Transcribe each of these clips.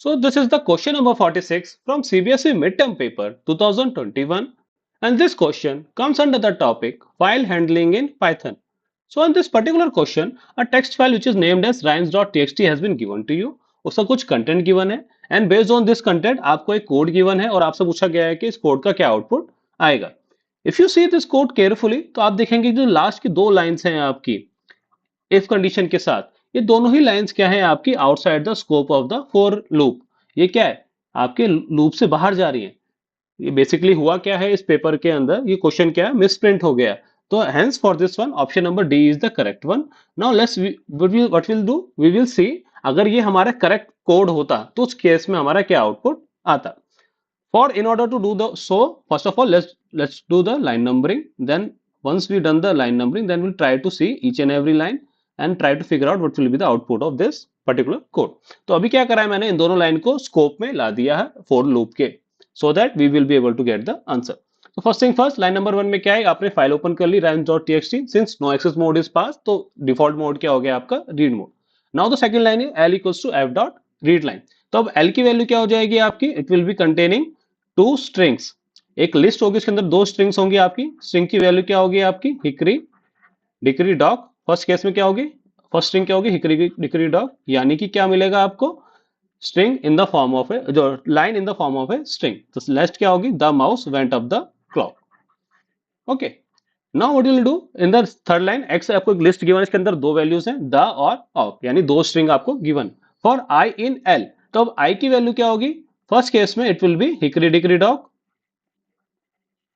So this is the question number 46 from CBSE midterm paper 2021, and this question comes under the topic file handling in Python. So in this particular question, a text file which is named as rhymes.txt has been given to you. उसका कुछ content given है and based on this content आपको एक code given है और आपसे पूछा गया है कि इस कोड का क्या आउटपुट आएगा. If you see this code carefully तो आप देखेंगे जो लास्ट की दो लाइंस हैं आपकी इफ कंडीशन के साथ, ये दोनों ही लाइंस क्या है आपकी outside the scope of the for loop. ये क्या है आपके लूप से बाहर जा रही है. ये बेसिकली हुआ क्या है इस पेपर के अंदर, ये क्वेश्चन क्या है मिसप्रिंट हो गया. तो hence for this one option number D is the correct one. Now let's what will do, we will see अगर ये हमारा करेक्ट कोड होता तो उस केस में हमारा क्या आउटपुट आता. For in order to do the so first of all let's do the line numbering. Then once we done the line numbering, then we'll try to see each and every line and try to figure out what will be the output of this particular code. तो अभी क्या करा है मैंने इन दोनों line को scope में ला दिया है फॉर लूप के, so that we will be able to get the answer. तो first thing first, line number one में क्या है आपने फाइल ओपन कर ली rhymes.txt. Since no access mode is pass तो डिफॉल्ट मोड क्या हो गया आपका read mode. Now the second line है l equals to f dot read line. तो अब l की वैल्यू क्या हो जाएगी आपकी, it will be containing two strings. एक लिस्ट होगी इसके अंदर दो स्ट्रिंग्स होंगी आपकी. स्ट्रिंग की वैल्यू क्या होगी आपकी hickory dickory dog. First case में क्या होगी, फर्स्ट स्ट्रिंग क्या होगी हिकरी डिकरी डॉग, यानी कि क्या मिलेगा आपको string in the form of a जो line in the form of a string. तो नेक्स्ट क्या होगी the mouse went up the clock. Okay, now what will do in the third line x आपको एक लिस्ट गिवन, इसके अंदर दो values हैं द और ऑफ, यानी दो स्ट्रिंग आपको given for i in l. तो अब आई की वैल्यू क्या होगी फर्स्ट केस में it will be hickory dickory dock.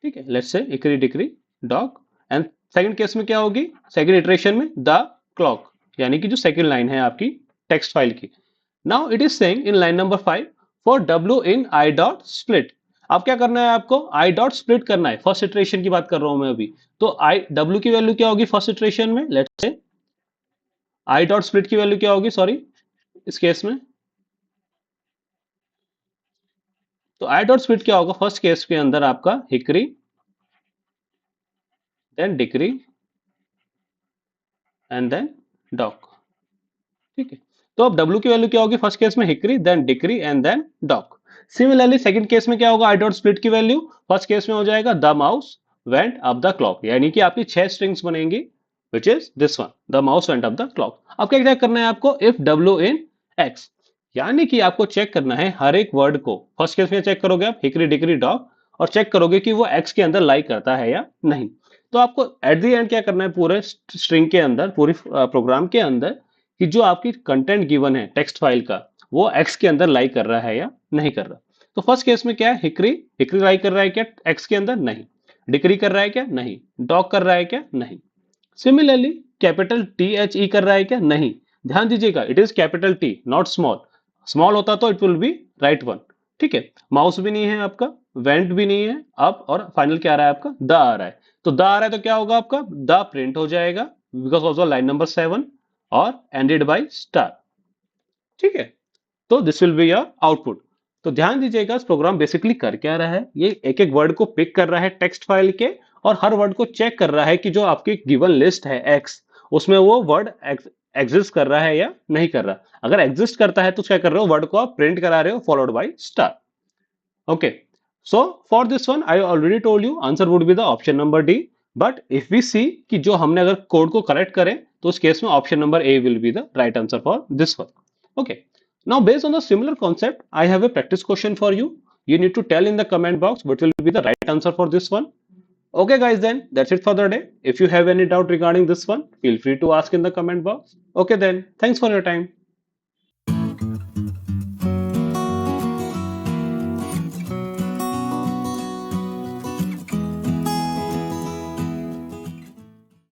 ठीक है, let's say hickory dickory dock. And second case में क्या होगी सेकंड इटरेशन में द क्लॉक, यानी कि जो सेकंड लाइन है आपकी टेक्स्ट फाइल की. Now it is saying in line number 5 for डब्ल्यू इन आई डॉट स्प्लिट. अब क्या करना है आपको आई डॉट स्प्लिट करना है. फर्स्ट इटरेशन की बात कर रहा हूं मैं अभी. तो आई डब्ल्यू की वैल्यू क्या होगी फर्स्ट इटरेशन में, let's say I dot split की वैल्यू क्या होगी सॉरी इस केस में. तो आई डॉट स्प्लिट क्या होगा फर्स्ट केस के अंदर आपका hickory then dickory and then dock. ठीक है, तो अब W की वैल्यू क्या होगी फर्स्ट केस में hickory then dickory and then dock. Similarly second case में क्या होगा आई डॉट स्प्लिट की वैल्यू फर्स्ट केस में हो जाएगा the mouse went up the clock, यानी कि आपकी 6 स्ट्रिंग्स बनेंगी which is this one the mouse went up the clock. अब क्या चेक करना है आपको इफ W इन X, यानी कि आपको चेक करना है हर एक वर्ड को. फर्स्ट केस में चेक करोगे आप हिकरी डिकरी डॉग और चेक करोगे कि वो X के अंदर लाई करता है या नहीं. तो आपको एट द एंड क्या करना है पूरे स्ट्रिंग के अंदर पूरी प्रोग्राम के अंदर कि जो आपकी कंटेंट गिवन है टेक्स्ट फाइल का वो एक्स के अंदर लाई कर रहा है या नहीं कर रहा. तो फर्स्ट केस में क्या है हिकरी हिकरी लाई कर रहा है क्या एक्स के अंदर, नहीं. डिकरी कर रहा है क्या, नहीं. डॉग कर रहा है क्या, नहीं. Similarly capital T H E कर रहा है क्या, नहीं. ध्यान दीजिएगा it is capital T not small. Small होता तो it will B right one. ठीक है, माउस भी नहीं है आपका, वेंट भी नहीं है, अप और फाइनल क्या आ रहा है आपका द आ रहा है. तो द आ रहा है तो क्या होगा आपका द प्रिंट हो जाएगा because of the line number 7 और एंडेड बाय स्टार. ठीक है, तो this will be your output. तो ध्यान दीजिएगा इस प्रोग्राम बेसिकली कर क्या रहा है, ये एक एक वर्ड को पिक कर रहा है टेक्स्ट फाइल के और हर वर्ड को चेक कर रहा है कि जो आपकी गिवन लिस्ट है एक्स उसमें वो वर्ड एग्जिस्ट कर रहा है या नहीं कर रहा. अगर एग्जिस्ट करता है तो क्या कर रहे हो वर्ड को आप प्रिंट करा रहे हो followed by star. Okay, so for this one I already told you answer would be the option number D. But if we see कि जो हमने अगर कोड को करेक्ट करें तो उस केस में option number A will be the right answer for this one. Okay, now based on the similar concept I have a practice question for you. You need to tell in the comment box what will be the right answer for this one. Okay guys, then that's it for the day. If you have any doubt regarding this one, feel free to ask in the comment box. Okay then, thanks for your time.